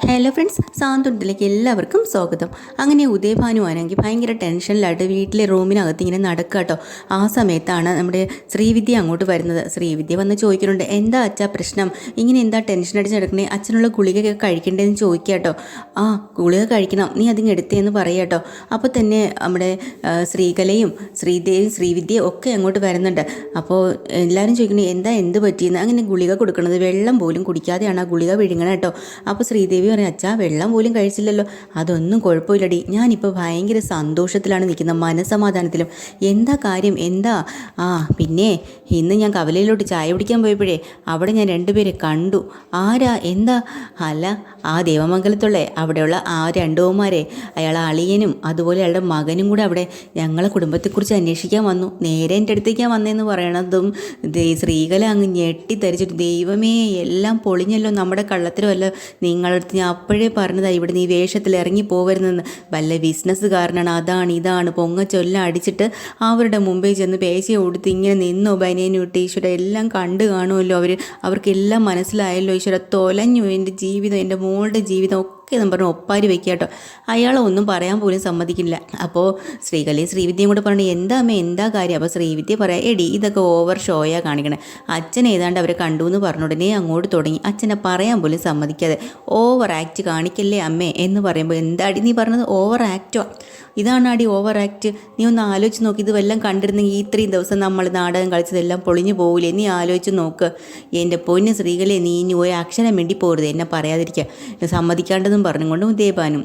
Hello friends, സാന്ത്വനത്തിലേക്ക് എല്ലാവർക്കും സ്വാഗതം. അങ്ങനെ ഉദയഭാനു ആണെങ്കിൽ ഭയങ്കര ടെൻഷനിലായിട്ട് വീട്ടിലെ റൂമിനകത്ത് ഇങ്ങനെ നടക്കുക കേട്ടോ. ആ സമയത്താണ് നമ്മുടെ ശ്രീവിദ്യ അങ്ങോട്ട് വരുന്നത്. ശ്രീവിദ്യ വന്ന് ചോദിക്കുന്നുണ്ട്, എന്താ അച്ഛാ പ്രശ്നം, ഇങ്ങനെ എന്താ ടെൻഷൻ അടിച്ച് നടക്കണേ, അച്ഛനുള്ള ഗുളികയൊക്കെ കഴിക്കേണ്ടതെന്ന് ചോദിക്കുക കേട്ടോ. ആ ഗുളിക കഴിക്കണം, നീ അതിങ്ങ് എടുത്തേന്ന് പറയുക കേട്ടോ. അപ്പോൾ തന്നെ നമ്മുടെ ശ്രീകലയും ശ്രീവിദ്യയും ഒക്കെ അങ്ങോട്ട് വരുന്നുണ്ട്. അപ്പോൾ എല്ലാവരും ചോദിക്കണേ എന്ത് പറ്റിയെന്ന്. അങ്ങനെ ഗുളിക കൊടുക്കണത് വെള്ളം പോലും കുടിക്കാതെയാണ് ആ ഗുളിക വിഴുങ്ങണം കേട്ടോ. അപ്പോൾ ശ്രീദേവി പറയും, അച്ഛാ വെള്ളം പോലും കഴിച്ചില്ലല്ലോ. അതൊന്നും കുഴപ്പമില്ലടി, ഞാനിപ്പോൾ ഭയങ്കര സന്തോഷത്തിലാണ് നിൽക്കുന്നത്, മനസ്സമാധാനത്തിലും. എന്താ കാര്യം, എന്താ? പിന്നെ ഇന്ന് ഞാൻ കവലയിലോട്ട് ചായ കുടിക്കാൻ പോയപ്പോഴേ അവിടെ ഞാൻ രണ്ടുപേരെ കണ്ടു. ആരാ, എന്താ? അല്ല, ആ ദേവമംഗലത്തുള്ള അവിടെയുള്ള ആ രണ്ടുമാരെ, അയാളെ അളിയനും അതുപോലെ അയാളുടെ മകനും കൂടെ അവിടെ ഞങ്ങളെ കുടുംബത്തെക്കുറിച്ച് അന്വേഷിക്കാൻ വന്നു. നേരെ എൻ്റെ അടുത്തേക്കാണ് വന്നതെന്ന് പറയണതും ശ്രീകല അങ്ങ് ഞെട്ടിത്തരിച്ചിട്ട്, ദൈവമേ എല്ലാം പൊളിഞ്ഞല്ലോ, നമ്മുടെ കള്ളത്തിലുമല്ല, നിങ്ങളടുത്ത് ഞാൻ അപ്പോഴേ പറഞ്ഞതാണ് ഇവിടെ നീ വേഷത്തിൽ ഇറങ്ങി പോകരുതെന്ന്. വല്ല ബിസിനസ്സുകാരനാണ്, അതാണ് ഇതാണ് പൊങ്ങച്ചൊല്ലാം അടിച്ചിട്ട് അവരുടെ മുമ്പിൽ ചെന്ന് പേശ കൊടുത്ത് ഇങ്ങനെ നിന്നോ ബനിയനും ഇട്ട്. ഈശ്വര എല്ലാം കണ്ടു കാണുമല്ലോ അവർക്കെല്ലാം മനസ്സിലായല്ലോ. ഈശ്വര തൊലഞ്ഞു എൻ്റെ ജീവിതം, എൻ്റെ മോളുടെ ജീവിതം ഒക്കെ എന്ന് പറഞ്ഞ് ഒപ്പാരി വെക്കുക കേട്ടോ. അയാളെ ഒന്നും പറയാൻ പോലും സമ്മതിക്കില്ല. അപ്പോൾ ശ്രീകലയും ശ്രീവിദ്യയും കൂടെ പറഞ്ഞു, എന്താ അമ്മ എന്താ കാര്യം? അപ്പോൾ ശ്രീവിദ്യ പറയാം, എടി ഇതൊക്കെ ഓവർ ഷോയാണ് കാണിക്കണേ. അച്ഛൻ ഏതാണ്ട് അവരെ കണ്ടു എന്ന് പറഞ്ഞ ഉടനെ അങ്ങോട്ട് തുടങ്ങി, അച്ഛനെ പറയാൻ പോലും സമ്മതിക്കാതെ ഓവർ ആക്ട് കാണിക്കല്ലേ അമ്മേ എന്ന് പറയുമ്പോൾ, എന്താടി നീ പറഞ്ഞത്, ഓവർ ആക്റ്റോ? ഇതാണ് അടി ഓവർ ആക്ട്. നീ ഒന്ന് ആലോചിച്ച് നോക്കി, ഇത് വല്ലതും കണ്ടിരുന്നെങ്കിൽ ഇത്രയും ദിവസം നമ്മൾ നാടകം കളിച്ചതെല്ലാം പൊളിഞ്ഞു പോകില്ലേ? നീ ആലോചിച്ച് നോക്ക്. എൻ്റെ പൊന്ന് ശ്രീകലയെ, നീ ഇനി ഒരു അക്ഷരം വേണ്ടി പോരുത്, എന്നെ പറയാതിരിക്കുക, സമ്മതിക്കാണ്ടതെന്നും പറഞ്ഞുകൊണ്ടും ദേവാനും.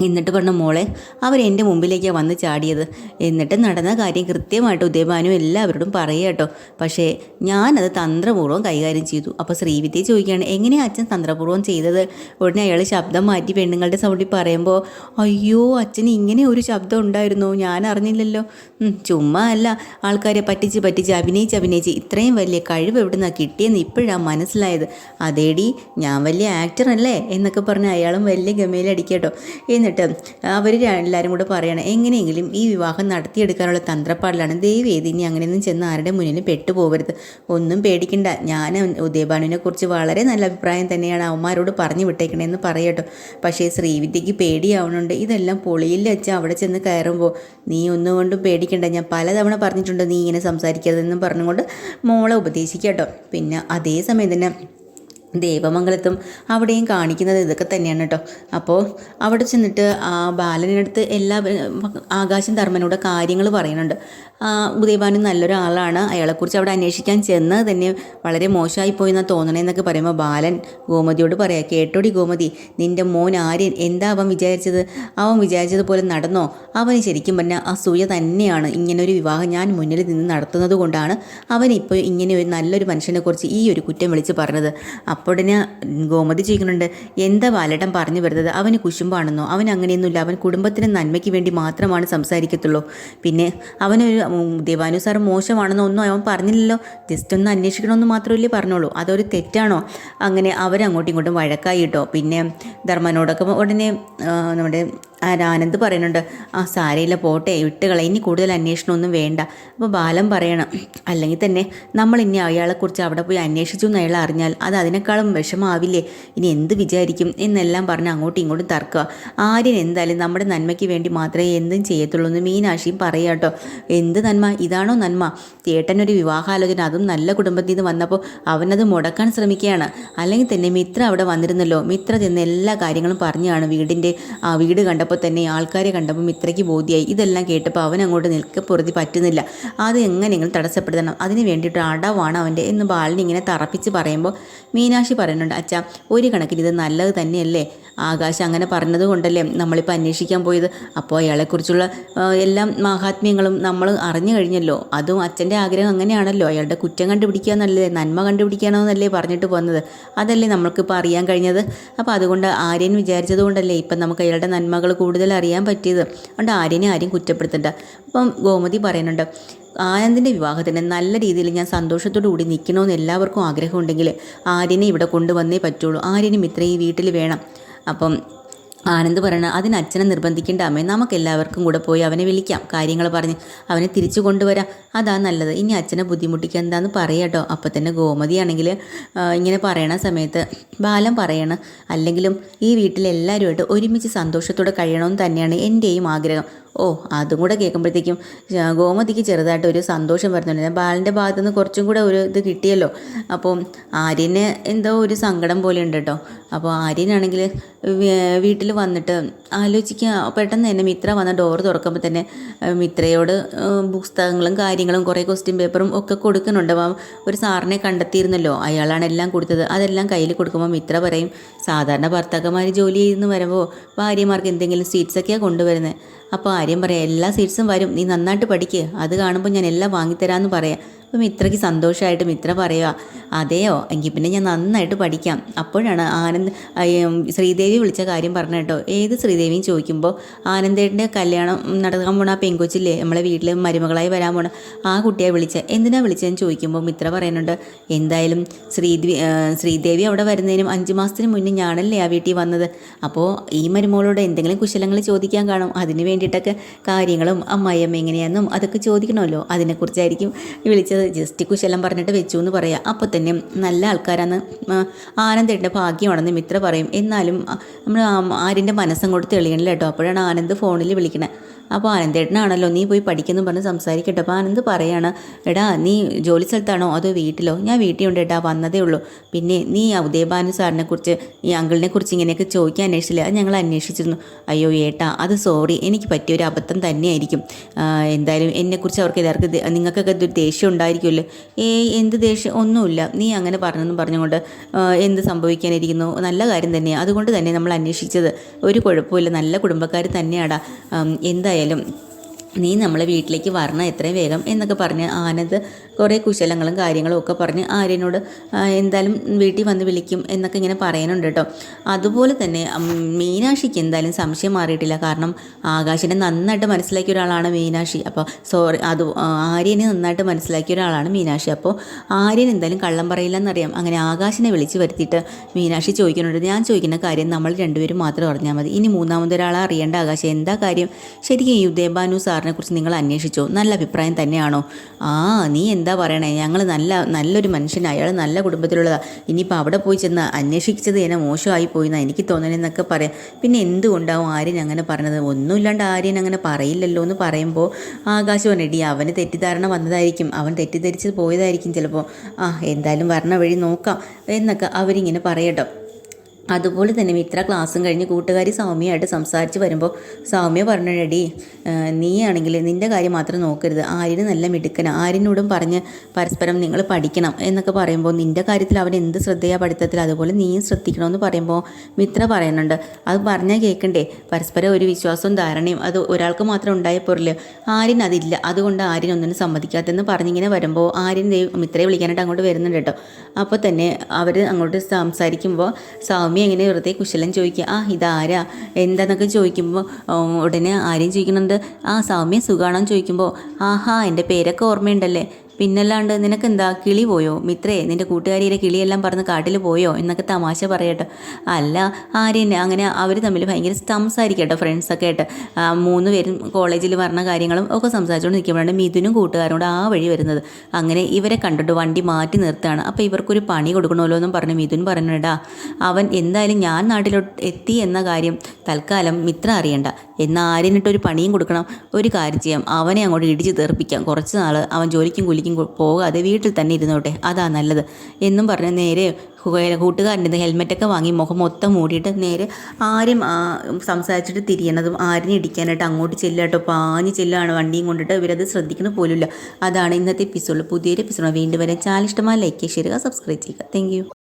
എന്നിട്ട് പറഞ്ഞ, മോളെ അവരെൻ്റെ മുമ്പിലേക്കാണ് വന്ന് ചാടിയത്. എന്നിട്ട് നടന്ന കാര്യം കൃത്യമായിട്ട് ഉദയഭാനു എല്ലാവരോടും പറയുക കേട്ടോ. പക്ഷേ ഞാനത് തന്ത്രപൂർവ്വം കൈകാര്യം ചെയ്തു. അപ്പോൾ ശ്രീവിദ്യ ചോദിക്കുകയാണ്, എങ്ങനെയാണ് അച്ഛൻ തന്ത്രപൂർവ്വം ചെയ്തത്? ഉടനെ അയാൾ ശബ്ദം മാറ്റി പെണ്ണുങ്ങളുടെ സൗണ്ടിൽ പറയുമ്പോൾ, അയ്യോ അച്ഛന് ഇങ്ങനെ ഒരു ശബ്ദം ഉണ്ടായിരുന്നോ, ഞാൻ അറിഞ്ഞില്ലല്ലോ. ചുമ്മാ അല്ല, ആൾക്കാരെ പറ്റിച്ച് അഭിനയിച്ച് ഇത്രയും വലിയ കഴിവ് എവിടെ നിന്നാണ് കിട്ടിയെന്ന് ഇപ്പോഴാണ് മനസ്സിലായത്. അതേടി, ഞാൻ വലിയ ആക്ടറല്ലേ എന്നൊക്കെ പറഞ്ഞ് അയാളും വലിയ ഗമയിലടിക്കട്ടോ. എന്നിട്ട് അവർ എല്ലാവരും കൂടെ പറയണം, എങ്ങനെയെങ്കിലും ഈ വിവാഹം നടത്തിയെടുക്കാനുള്ള തന്ത്രപ്പാടിലാണ്. ദയവേദി ഇനി അങ്ങനെയൊന്നും ചെന്ന് ആരുടെ മുന്നിലും പെട്ടുപോകരുത്, ഒന്നും പേടിക്കണ്ട. ഞാൻ ഉദയഭാനുവിനെ കുറിച്ച് വളരെ നല്ല അഭിപ്രായം തന്നെയാണ് അവന്മാരോട് പറഞ്ഞു വിട്ടേക്കണേന്ന് പറയട്ടോ. പക്ഷേ ശ്രീവിദ്യയ്ക്ക് പേടിയാവുന്നുണ്ട്, ഇതെല്ലാം പൊളിയില്ല അച്ഛൻ അവിടെ ചെന്ന് കയറുമ്പോൾ. നീ ഒന്നുകൊണ്ടും പേടിക്കണ്ട, ഞാൻ പലതവണ പറഞ്ഞിട്ടുണ്ട് നീ ഇങ്ങനെ സംസാരിക്കരുതെന്നും പറഞ്ഞുകൊണ്ട് മോളെ ഉപദേശിക്കട്ടോ. പിന്നെ അതേ സമയം തന്നെ ദേവമംഗലത്തും അവിടെയും കാണിക്കുന്നത് ഇതൊക്കെ തന്നെയാണ് കേട്ടോ. അപ്പോൾ അവിടെ ചെന്നിട്ട് ആ ബാലനടുത്ത് ആകാശം ധർമ്മനോട് കാര്യങ്ങൾ പറയുന്നുണ്ട്. ഉദയഭാനു നല്ലൊരാളാണ്, അയാളെക്കുറിച്ച് അവിടെ അന്വേഷിക്കാൻ ചെന്ന് തന്നെ വളരെ മോശമായിപ്പോയി എന്നാണ് തോന്നണേന്നൊക്കെ പറയുമ്പോൾ ബാലൻ ഗോമതിയോട് പറയാം, കേട്ടോടി ഗോമതി, നിൻ്റെ മോൻ ആര്യൻ എന്താ അവൻ വിചാരിച്ചതുപോലെ നടന്നോ? അവന് ശരിക്കും പറഞ്ഞാൽ അസൂയ തന്നെയാണ്. ഇങ്ങനൊരു വിവാഹം ഞാൻ മുന്നിൽ നിന്ന് നടത്തുന്നത് കൊണ്ടാണ് അവനിപ്പോൾ ഇങ്ങനെ ഒരു നല്ലൊരു മനുഷ്യനെക്കുറിച്ച് ഈ ഒരു കുറ്റം വിളിച്ച് പറഞ്ഞത്. അപ്പോഴന്നെ ഗോമതി ചോദിക്കുന്നുണ്ട്, എന്താ ബാലേട്ടൻ പറഞ്ഞു വരുന്നത്? അവന് കുശുമ്പാണെന്നോ? അവൻ അങ്ങനെയൊന്നുമില്ല, അവൻ കുടുംബത്തിന് നന്മയ്ക്ക് വേണ്ടി മാത്രമാണ് സംസാരിക്കത്തുള്ളൂ. പിന്നെ അവനൊരു ദേവാനു സാർ മോശമാണെന്നോ ഒന്നും അവൻ പറഞ്ഞില്ലല്ലോ, ജസ്റ്റ് ഒന്ന് അന്വേഷിക്കണമെന്ന് മാത്രമല്ലേ പറഞ്ഞോളൂ, അതൊരു തെറ്റാണോ? അങ്ങനെ അവരങ്ങോട്ടും ഇങ്ങോട്ടും വഴക്കായി കേട്ടോ. പിന്നെ ധർമ്മനോടൊക്കെ ഉടനെ നമ്മുടെ ആനന്ദ് പറയുന്നുണ്ട്, സാരയില്ല പോട്ടെ, വിട്ടുകളെ, ഇനി കൂടുതൽ അന്വേഷണമൊന്നും വേണ്ട. അപ്പോൾ ബാലൻ പറയണം, അല്ലെങ്കിൽ തന്നെ നമ്മൾ ഇനി അയാളെക്കുറിച്ച് അവിടെ പോയി അന്വേഷിച്ചു എന്ന് അയാൾ അറിഞ്ഞാൽ അത് അതിനേക്കാളും വിഷമാവില്ലേ, ഇനി എന്ത് വിചാരിക്കും എന്നെല്ലാം പറഞ്ഞ് അങ്ങോട്ടും ഇങ്ങോട്ടും തർക്കുക. ആര്യൻ എന്തായാലും നമ്മുടെ നന്മയ്ക്ക് വേണ്ടി മാത്രമേ എന്തും ചെയ്യത്തുള്ളൂ എന്ന് മീനാക്ഷിയും പറയാം കേട്ടോ. എന്ത് നന്മ? ഇതാണോ നന്മ? ചേട്ടനൊരു വിവാഹാലോചന, അതും നല്ല കുടുംബത്തിൽ നിന്ന് വന്നപ്പോൾ അവനത് മുടക്കാൻ ശ്രമിക്കുകയാണ്. അല്ലെങ്കിൽ തന്നെ മിത്ര അവിടെ വന്നിരുന്നല്ലോ, മിത്ര ചെന്ന് എല്ലാ കാര്യങ്ങളും പറഞ്ഞാണ്. വീട് കണ്ടപ്പോൾ തന്നെ ആൾക്കാരെ കണ്ടപ്പോൾ മിത്രയ്ക്ക് ബോധ്യമായി. ഇതെല്ലാം കേട്ടപ്പോൾ അവൻ അങ്ങോട്ട് നിൽക്കപ്പുറത്തി പറ്റുന്നില്ല, അത് എങ്ങനെയെങ്കിലും തടസ്സപ്പെടുത്തണം, അതിന് വേണ്ടിയിട്ട് അടവാണ് അവൻ്റെ എന്ന് ബാലിനെ ഇങ്ങനെ തറപ്പിച്ച് പറയുമ്പോൾ മീനാക്ഷി പറയുന്നുണ്ട്, അച്ഛാ ഒരു കണക്കിന് ഇത് നല്ലത് തന്നെയല്ലേ, ആകാശം അങ്ങനെ പറഞ്ഞത് കൊണ്ടല്ലേ നമ്മളിപ്പോൾ അന്വേഷിക്കാൻ പോയത്. അപ്പോൾ അയാളെക്കുറിച്ചുള്ള എല്ലാ മഹാത്മ്യങ്ങളും നമ്മൾ അറിഞ്ഞു കഴിഞ്ഞല്ലോ. അതും അച്ഛൻ്റെ ആഗ്രഹം അങ്ങനെയാണല്ലോ, അയാളുടെ കുറ്റം കണ്ടുപിടിക്കുക എന്നല്ലേ, നന്മ കണ്ടുപിടിക്കാനോന്നല്ലേ പറഞ്ഞിട്ട് പോകുന്നത്, അതല്ലേ നമ്മൾക്കിപ്പോൾ അറിയാൻ കഴിഞ്ഞത്. അപ്പോൾ അതുകൊണ്ട് ആര്യൻ വിചാരിച്ചത് കൊണ്ടല്ലേ ഇപ്പം നമുക്ക് അയാളുടെ നന്മകൾ കൂടുതൽ അറിയാൻ പറ്റിയത്. അതുകൊണ്ട് ആരും കുറ്റപ്പെടുത്തണ്ട. അപ്പം ഗോമതി പറയുന്നുണ്ട്, ആനന്ദിൻ്റെ വിവാഹത്തിന് നല്ല രീതിയിൽ ഞാൻ സന്തോഷത്തോടു കൂടി നിൽക്കണമെന്ന് എല്ലാവർക്കും ആഗ്രഹമുണ്ടെങ്കിൽ ആര്യനെ ഇവിടെ കൊണ്ടുവന്നേ പറ്റുള്ളൂ, ആര്യനും ഇത്രയും വീട്ടിൽ വേണം. അപ്പം ആനന്ദ് പറയണ അതിന് അച്ഛനെ നിർബന്ധിക്കേണ്ട അമ്മേ, നമുക്കെല്ലാവർക്കും കൂടെ പോയി അവനെ വിളിക്കാം, കാര്യങ്ങൾ പറഞ്ഞ് അവനെ തിരിച്ചു കൊണ്ടുവരാം, അതാ നല്ലത്. ഇനി അച്ഛനെ ബുദ്ധിമുട്ടിക്കുക എന്താന്ന് പറയാട്ടോ. അപ്പം തന്നെ ഗോമതിയാണെങ്കിൽ ഇങ്ങനെ പറയണ സമയത്ത് ബാലൻ പറയണം, അല്ലെങ്കിലും ഈ വീട്ടിലെല്ലാവരുമായിട്ട് ഒരുമിച്ച് സന്തോഷത്തോടെ കഴിയണമെന്ന് തന്നെയാണ് എൻ്റെയും ആഗ്രഹം. ഓ, അതും കൂടെ കേൾക്കുമ്പോഴത്തേക്കും ഗോമതിക്ക് ചെറുതായിട്ട് ഒരു സന്തോഷം വരുന്നുണ്ട്. ബാലൻ്റെ ഭാഗത്തു നിന്ന് കുറച്ചും കൂടെ ഒരു ഇത് കിട്ടിയല്ലോ. അപ്പോൾ ആര്യന് എന്തോ ഒരു സങ്കടം പോലെ ഉണ്ട് കേട്ടോ. അപ്പോൾ ആര്യനാണെങ്കിൽ വീട്ടിൽ വന്നിട്ട് ആലോചിക്കുക, പെട്ടെന്ന് തന്നെ മിത്ര വന്ന ഡോർ തുറക്കുമ്പോൾ തന്നെ മിത്രയോട് പുസ്തകങ്ങളും കാര്യങ്ങളും കുറേ ക്വസ്റ്റ്യൻ പേപ്പറും ഒക്കെ കൊടുക്കുന്നുണ്ട്. ഒരു സാറിനെ കണ്ടെത്തിയിരുന്നല്ലോ, അയാളാണ് എല്ലാം കൊടുത്തത്. അതെല്ലാം കയ്യിൽ കൊടുക്കുമ്പോൾ മിത്ര പറയും, സാധാരണ ഭർത്താക്കന്മാർ ജോലി ചെയ്യുന്ന വരുമ്പോൾ ഭാര്യമാർക്ക് എന്തെങ്കിലും സ്വീറ്റ്സൊക്കെയാണ് കൊണ്ടുവരുന്നത്. അപ്പോൾ ആര്യം പറയാം, എല്ലാ സ്വീറ്റ്സും വരും, നീ നന്നായിട്ട് പഠിക്കുക, അത് കാണുമ്പോൾ ഞാൻ എല്ലാം വാങ്ങിത്തരാമെന്ന് പറയാം. അപ്പം മിത്രയ്ക്ക് സന്തോഷമായിട്ട് മിത്ര പറയുക, അതെയോ, എങ്കിൽ പിന്നെ ഞാൻ നന്നായിട്ട് പഠിക്കാം. അപ്പോഴാണ് ശ്രീദേവി വിളിച്ച കാര്യം പറഞ്ഞു കേട്ടോ. ഏത് ശ്രീദേവിയും ചോദിക്കുമ്പോൾ ആനന്ദേട്ടൻ്റെ കല്യാണം നടക്കാൻ പോണ ആ പെങ്കൊച്ചില്ലേ, നമ്മളെ വീട്ടിൽ മരുമകളായി വരാൻ പോണ ആ കുട്ടിയെ എന്തിനാ വിളിച്ചതെന്ന് ചോദിക്കുമ്പോൾ മിത്ര പറയുന്നുണ്ട്, എന്തായാലും ശ്രീദേവി അവിടെ വരുന്നതിനും 5 മാസത്തിന് മുന്നേ ഞാനല്ലേ ആ വീട്ടിൽ വന്നത്. അപ്പോൾ ഈ മരുമകളോട് എന്തെങ്കിലും കുശലങ്ങൾ ചോദിക്കാൻ കാണും, അതിന് വേണ്ടിയിട്ടൊക്കെ കാര്യങ്ങളും അമ്മായിയമ്മ എങ്ങനെയാണെന്നും അതൊക്കെ ചോദിക്കണമല്ലോ, അതിനെക്കുറിച്ചായിരിക്കും വിളിച്ചത്. ജസ്റ്റ് കുശലം പറഞ്ഞിട്ട് വെച്ചു എന്ന് പറയാം. അപ്പോൾ തന്നെ നല്ല ആൾക്കാരാണ്, ആനന്ദേട്ടൻ്റെ ഭാഗ്യമാണെന്ന് മിത്ര പറയും. എന്നാലും നമ്മൾ ആര്യൻ്റെ മനസ്സങ്ങോട്ട് തെളിയണില്ല കേട്ടോ. അപ്പോഴാണ് ആനന്ദ് ഫോണിൽ വിളിക്കണേ. അപ്പോൾ ആനന്ദേട്ടനാണല്ലോ, നീ പോയി പഠിക്കുന്നു പറഞ്ഞ് സംസാരിക്കട്ടെ. അപ്പോൾ ആനന്ദ് പറയാണ്, എടാ നീ ജോലി സ്ഥലത്താണോ അതോ വീട്ടിലോ? ഞാൻ വീട്ടിൽ ഉണ്ട് ഏട്ടാ, വന്നതേ ഉള്ളൂ. പിന്നെ നീ ഉദയഭാനു സാറിനെ കുറിച്ച് ഈ അങ്കിളിനെ കുറിച്ച് ഇങ്ങനെയൊക്കെ ചോദിക്കാൻ അന്വേഷിച്ചില്ല, അത് ഞങ്ങൾ അന്വേഷിച്ചിരുന്നു. അയ്യോ ഏട്ടാ, അത് സോറി, എനിക്ക് പറ്റിയൊരു അബദ്ധം തന്നെയായിരിക്കും. എന്തായാലും എന്നെക്കുറിച്ച് അവർക്ക് എല്ലാവർക്കും നിങ്ങൾക്കൊക്കെ ഒരു ദേഷ്യം ഉണ്ടായിരിക്കുമല്ലോ. എന്ത് ദേഷ്യം? ഒന്നുമില്ല, നീ അങ്ങനെ പറഞ്ഞെന്നും പറഞ്ഞുകൊണ്ട് എന്ത് സംഭവിക്കാനിരിക്കുന്നു, നല്ല കാര്യം തന്നെയാണ്, അതുകൊണ്ട് തന്നെ നമ്മൾ അന്വേഷിച്ചത്, ഒരു കുഴപ്പമില്ല, നല്ല കുടുംബക്കാർ തന്നെയാടാ. എന്തായാലും നീ നമ്മളെ വീട്ടിലേക്ക് വരണം എത്രയും വേഗം എന്നൊക്കെ പറഞ്ഞ് ആനന്ദ് കുറേ കുശലങ്ങളും കാര്യങ്ങളും ഒക്കെ പറഞ്ഞ് ആര്യനോട് എന്തായാലും വീട്ടിൽ വന്ന് വിളിക്കും എന്നൊക്കെ ഇങ്ങനെ പറയുന്നുണ്ട് കേട്ടോ. അതുപോലെ തന്നെ മീനാക്ഷിക്ക് എന്തായാലും സംശയം മാറിയിട്ടില്ല. കാരണം ആകാശിനെ നന്നായിട്ട് മനസ്സിലാക്കിയ ഒരാളാണ് മീനാക്ഷി. അപ്പോൾ ആര്യനെ നന്നായിട്ട് മനസ്സിലാക്കിയ ഒരാളാണ് മീനാക്ഷി. അപ്പോൾ ആര്യൻ എന്തായാലും കള്ളം പറയില്ല എന്നറിയാം. അങ്ങനെ ആകാശിനെ വിളിച്ച് വരുത്തിയിട്ട് മീനാക്ഷി ചോദിക്കുന്നുണ്ട്, ഞാൻ ചോദിക്കുന്ന കാര്യം നമ്മൾ രണ്ടുപേരും മാത്രം അറിഞ്ഞാൽ മതി, ഇനി മൂന്നാമതൊരാളെ അറിയേണ്ട ആകാശം. എന്താ കാര്യം? ശരിക്കും ഈ ഉദയഭാനു സാറിനെ കുറിച്ച് നിങ്ങൾ അന്വേഷിച്ചോ? നല്ല അഭിപ്രായം തന്നെയാണോ? നീ എന്താ പറയണേ, ഞങ്ങൾ നല്ലൊരു മനുഷ്യൻ, അയാൾ നല്ല കുടുംബത്തിലുള്ളതാണ്, ഇനിയിപ്പോൾ അവിടെ പോയി ചെന്ന് അന്വേഷിച്ചത് എന്നെ മോശമായി പോയിന്നാണ് എനിക്ക് തോന്നണെന്നൊക്കെ പറയാം. പിന്നെ എന്തുകൊണ്ടാവും ആര്യൻ അങ്ങനെ പറഞ്ഞത്? ഒന്നുമില്ലാണ്ട് ആര്യൻ അങ്ങനെ പറയില്ലല്ലോ എന്ന് പറയുമ്പോൾ ആകാശം പറഞ്ഞിടി, അവന് തെറ്റിദ്ധാരണ വന്നതായിരിക്കും, അവൻ തെറ്റിദ്ധരിച്ച് പോയതായിരിക്കും ചിലപ്പോൾ. എന്തായാലും വരണ വഴി നോക്കാം എന്നൊക്കെ അവരിങ്ങനെ പറയട്ടോ. അതുപോലെ തന്നെ മിത്ര ക്ലാസ്സും കഴിഞ്ഞ് കൂട്ടുകാരി സൗമ്യയായിട്ട് സംസാരിച്ച് വരുമ്പോൾ സൗമ്യ പറഞ്ഞടി, നീയാണെങ്കിൽ നിൻ്റെ കാര്യം മാത്രം നോക്കരുത്, ആര്യന് നല്ല മിടുക്കന, ആര്യനോടും പറഞ്ഞ് പരസ്പരം നിങ്ങൾ പഠിക്കണം എന്നൊക്കെ പറയുമ്പോൾ നിൻ്റെ കാര്യത്തിൽ അവൻ എന്ത് ശ്രദ്ധയാണ് പഠിത്തത്തിൽ, അതുപോലെ നീയും ശ്രദ്ധിക്കണമെന്ന് പറയുമ്പോൾ മിത്ര പറയുന്നുണ്ട്, അത് പറഞ്ഞാൽ കേൾക്കണ്ടേ, പരസ്പരം ഒരു വിശ്വാസവും ധാരണയും അത് ഒരാൾക്ക് മാത്രം ഉണ്ടായപ്പോറില്ല, ആര്യൻ അതില്ല, അതുകൊണ്ട് ആര്യൻ ഒന്നിനും സമ്മതിക്കാത്തെന്ന് പറഞ്ഞിങ്ങനെ വരുമ്പോൾ ആര്യൻ മിത്രയെ വിളിക്കാനായിട്ട് അങ്ങോട്ട് വരുന്നുണ്ട് കേട്ടോ. അപ്പോൾ തന്നെ അവർ അങ്ങോട്ട് സംസാരിക്കുമ്പോൾ സൗമ്യ എങ്ങനെ വെറുതെ കുശലം ചോദിക്കുക, ഇതാരാ എന്താന്നൊക്കെ ചോദിക്കുമ്പോൾ ഉടനെ ആര്യം ചോദിക്കുന്നുണ്ട്, സൗമ്യ സുഖാണെന്ന് ചോദിക്കുമ്പോൾ, എൻ്റെ പേരൊക്കെ ഓർമ്മയുണ്ടല്ലേ, പിന്നല്ലാണ്ട് നിനക്കെന്താ കിളി പോയോ മിത്രേ, നിൻ്റെ കൂട്ടുകാരിയുടെ കിളിയെല്ലാം പറഞ്ഞ് കാട്ടിൽ പോയോ എന്നൊക്കെ തമാശ പറയട്ടോ. അല്ല ആര്യൻ, അങ്ങനെ അവർ തമ്മിൽ ഭയങ്കര സംസാരിക്കട്ടോ, ഫ്രണ്ട്സൊക്കെ ആയിട്ട് 3 പേരും കോളേജിൽ പറഞ്ഞ കാര്യങ്ങളും ഒക്കെ സംസാരിച്ചുകൊണ്ട് നിൽക്കുമ്പോഴാണ് മിഥുനും കൂട്ടുകാരോട് ആ വഴി വരുന്നത്. അങ്ങനെ ഇവരെ കണ്ടിട്ട് വണ്ടി മാറ്റി നിർത്തുകയാണ്. അപ്പോൾ ഇവർക്കൊരു പണി കൊടുക്കണമല്ലോ എന്നും പറഞ്ഞ് മിഥുൻ പറഞ്ഞിടാ, അവൻ എന്തായാലും ഞാൻ നാട്ടിലോട്ട് എത്തി എന്ന കാര്യം തൽക്കാലം മിത്ര അറിയണ്ട, എന്നാൽ ആര്യനിട്ടൊരു പണിയും കൊടുക്കണം. ഒരു കാര്യം ചെയ്യാം, അവനെ അങ്ങോട്ട് ഇടിച്ച് തെറിപ്പിക്കാം, കുറച്ച് നാൾ അവൻ ജോലിക്കും കൂലിക്കും പോകാതെ വീട്ടിൽ തന്നെ ഇരുന്നോട്ടെ, അതാ നല്ലത് എന്നും പറഞ്ഞ് നേരെ കൂട്ടുകാരൻ്റെ ഹെൽമെറ്റൊക്കെ വാങ്ങി മുഖം മൊത്തം മൂടിയിട്ട് നേരെ ആരും സംസാരിച്ചിട്ട് തിരിയണതും ആര്യനെ ഇടിക്കാനായിട്ട് അങ്ങോട്ട് ചെല്ലാട്ടോ, പാഞ്ഞ് ചെല്ലുകയാണ് വണ്ടിയും കൊണ്ടിട്ട്. ഇവരത് ശ്രദ്ധിക്കുന്ന പോലുമില്ല. അതാണ് ഇന്നത്തെ എപ്പിസോഡ്. പുതിയൊരു എപ്പിസോഡ് വീണ്ടും വരെ. ചാനൽ ഇഷ്ടമായി ലൈക്ക് ചെയ്യുക, സബ്സ്ക്രൈബ് ചെയ്യുക. Thank you.